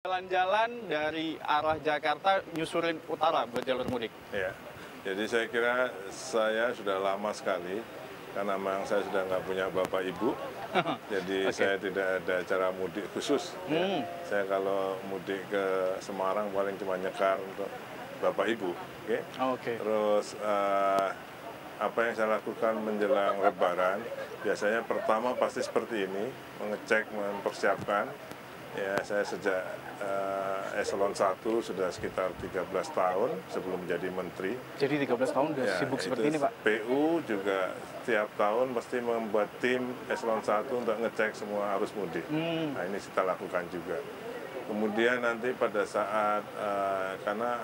Jalan-jalan dari arah Jakarta nyusurin utara buat jalur mudik. Ya, jadi saya kira saya sudah lama sekali, karena memang saya sudah nggak punya bapak ibu, jadi saya tidak ada acara mudik khusus. Ya. Saya kalau mudik ke Semarang paling cuma nyekar untuk bapak ibu. Terus apa yang saya lakukan menjelang Lebaran, biasanya pertama pasti seperti ini, mengecek, mempersiapkan. Ya, saya sejak eselon 1 sudah sekitar 13 tahun sebelum menjadi menteri. Jadi 13 tahun sudah sibuk seperti ini, Pak? PU juga setiap tahun mesti membuat tim eselon 1 untuk ngecek semua arus mudik. Nah, ini kita lakukan juga. Kemudian nanti pada saat, karena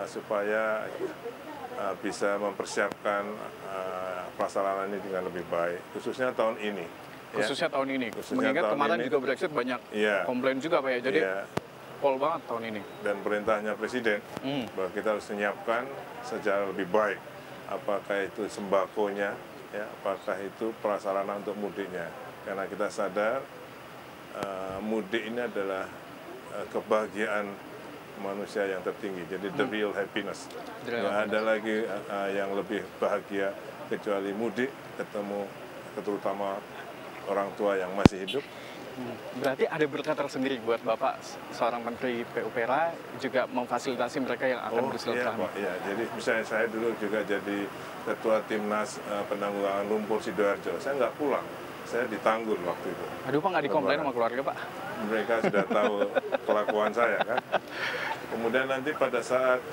supaya bisa mempersiapkan pelaksanaan ini dengan lebih baik, khususnya tahun ini. Khususnya tahun ini. Mengingat kemarin juga Brexit banyak komplain juga, Pak ya. Jadi pol banget tahun ini. Dan perintahnya Presiden bahwa kita harus menyiapkan secara lebih baik. Apakah itu sembakonya, ya, apakah itu prasarana untuk mudiknya. Karena kita sadar mudik ini adalah kebahagiaan manusia yang tertinggi. Jadi the real happiness. Nggak ada lagi yang lebih bahagia kecuali mudik, ketemu terutama orang tua yang masih hidup. Berarti ada berkat tersendiri buat Bapak seorang Menteri PUPera juga memfasilitasi mereka yang akan bersilaturahmi. Iya, jadi misalnya saya dulu juga jadi ketua timnas penanggulangan lumpur Sidoarjo. Saya nggak pulang, saya ditanggul waktu itu. Aduh, Pak, nggak dikomplain sama keluarga, Pak? Mereka sudah tahu kelakuan saya kan. Kemudian nanti pada saat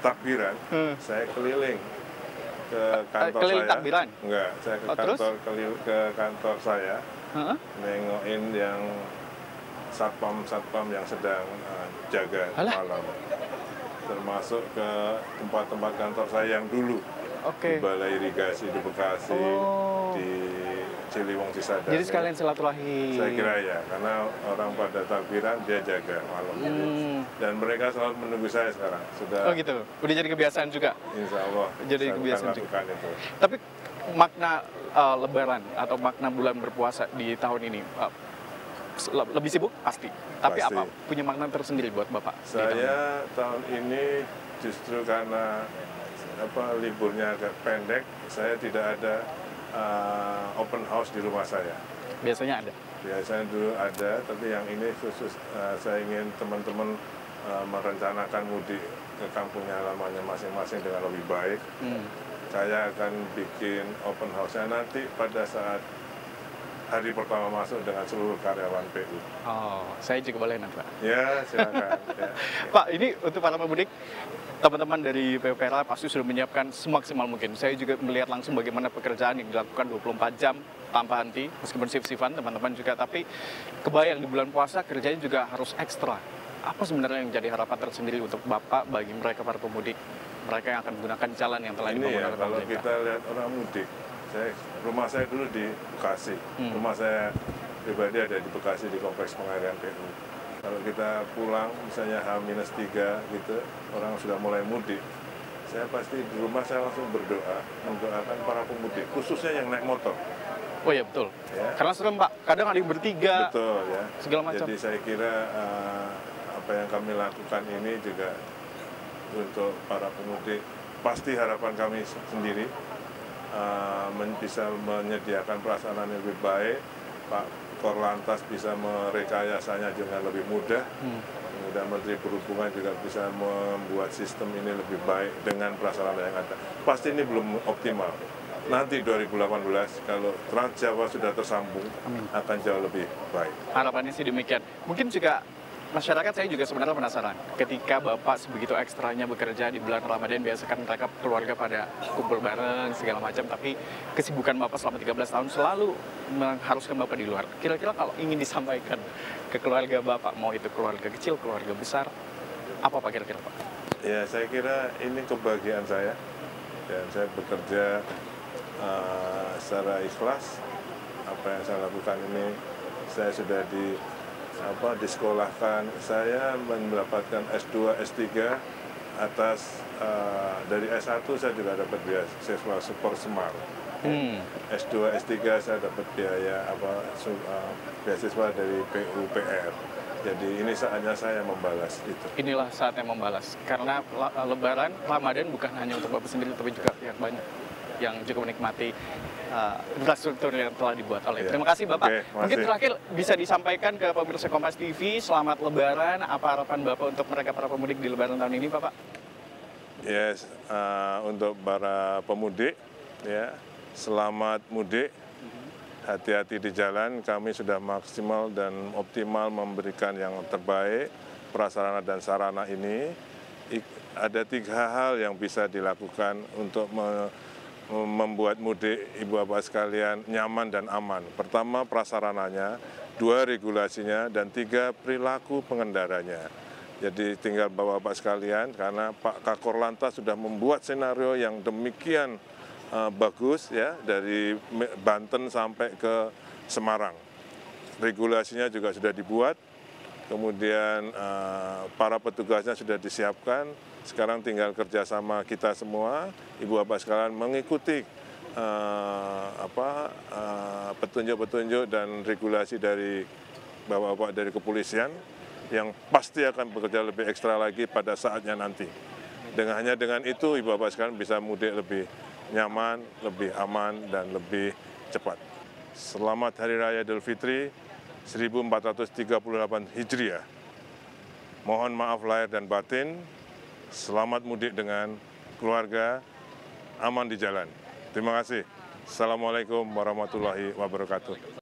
takbiran, saya keliling ke kantor saya. Takbiran? Enggak, saya ke kantor saya, nengokin yang satpam yang sedang jaga malam. Termasuk ke tempat-tempat kantor saya yang dulu. Di Balai Irigasi di Bekasi, di Ciliwung Cisadane. Jadi sekalian silaturahmi. Saya kira ya, karena orang pada takbiran dia jaga malam. Dan mereka selalu menunggu saya sekarang. Sudah. Oh gitu. Udah jadi kebiasaan juga. Insya Allah. Jadi kebiasaan juga. Itu. Tapi makna Lebaran atau makna bulan berpuasa di tahun ini lebih sibuk pasti. Tapi apa punya makna tersendiri buat Bapak? Saya tahun ini justru karena liburnya agak pendek, saya tidak ada open house di rumah saya. Biasanya ada? Biasanya dulu ada, tapi yang ini khusus saya ingin teman-teman merencanakan mudik ke kampungnya halamannya masing-masing dengan lebih baik. Saya akan bikin open house-nya nanti pada saat hari pertama masuk dengan seluruh karyawan PU. Oh, saya juga boleh nanti, Pak? Ya, silakan. Pak, ini untuk para pemudik, teman-teman dari PUPera pasti sudah menyiapkan semaksimal mungkin. Saya juga melihat langsung bagaimana pekerjaan yang dilakukan 24 jam tanpa henti, meskipun shift-shiftan teman-teman juga. Tapi kebayang di bulan puasa kerjanya juga harus ekstra. Apa sebenarnya yang jadi harapan tersendiri untuk Bapak bagi mereka para pemudik, mereka yang akan menggunakan jalan yang telah dibangun oleh pemerintah? Kalau kita lihat orang mudik, rumah saya dulu di Bekasi, rumah saya pribadi ada di Bekasi di kompleks pengairan PU. Kalau kita pulang, misalnya H-3 gitu, orang sudah mulai mudik, saya pasti di rumah saya langsung berdoa, mendoakan para pemudik, khususnya yang naik motor. Oh iya, betul. Ya. Karena serem, Pak, kadang ada yang bertiga, betul, ya. Segala macam. Jadi saya kira apa yang kami lakukan ini juga untuk para pemudik, pasti harapan kami sendiri, bisa menyediakan pelaksanaan yang lebih baik, Pak Korlantas bisa merekayasanya dengan lebih mudah, kemudian Menteri Perhubungan juga bisa membuat sistem ini lebih baik dengan prasarana yang ada. Pasti ini belum optimal. Nanti 2018 kalau Trans Jawa sudah tersambung, akan jauh lebih baik. Harapannya sih demikian. Mungkin juga masyarakat, saya juga sebenarnya penasaran, ketika Bapak sebegitu ekstranya bekerja di bulan Ramadan, biasa kan mereka keluarga pada kumpul bareng segala macam, tapi kesibukan Bapak selama 13 tahun selalu mengharuskan Bapak di luar. Kira-kira kalau ingin disampaikan ke keluarga Bapak, mau itu keluarga kecil, keluarga besar, apa Pak kira-kira Pak? Ya, saya kira ini kebahagiaan saya, dan saya bekerja secara ikhlas. Apa yang saya lakukan ini, saya sudah disekolahkan, saya mendapatkan S2, S3 atas dari S1 saya juga dapat beasiswa Super Smart. S2, S3 saya dapat biaya beasiswa dari PUPR. Jadi ini saatnya saya membalas itu. Inilah saatnya membalas. Karena Lebaran, Ramadan bukan hanya untuk Bapak sendiri, tapi juga pihak banyak yang juga menikmati infrastruktur yang telah dibuat oleh. Terima kasih Bapak. Oke, mungkin terakhir bisa disampaikan ke pemirsa Kompas TV, selamat Lebaran. Apa harapan Bapak untuk mereka para pemudik di Lebaran tahun ini, Bapak? Yes, untuk para pemudik, ya, selamat mudik. Hati-hati di jalan, kami sudah maksimal dan optimal memberikan yang terbaik. Prasarana dan sarana ini ada 3 hal yang bisa dilakukan untuk membuat mudik Ibu Bapak sekalian nyaman dan aman. Pertama, prasarananya, 2, regulasinya, dan 3, perilaku pengendaranya. Jadi tinggal Bapak-Bapak sekalian, karena Pak Kakor Lantas sudah membuat senario yang demikian bagus ya, dari Banten sampai ke Semarang. Regulasinya juga sudah dibuat, kemudian para petugasnya sudah disiapkan. Sekarang tinggal kerjasama kita semua, Ibu Bapak sekalian, mengikuti petunjuk-petunjuk dan regulasi dari Bapak-Bapak dari kepolisian yang pasti akan bekerja lebih ekstra lagi pada saatnya nanti. Hanya dengan itu Ibu Bapak sekalian bisa mudik lebih nyaman, lebih aman, dan lebih cepat. Selamat Hari Raya Idul Fitri 1438 Hijriah. Mohon maaf lahir dan batin. Selamat mudik dengan keluarga, aman di jalan. Terima kasih. Assalamualaikum warahmatullahi wabarakatuh.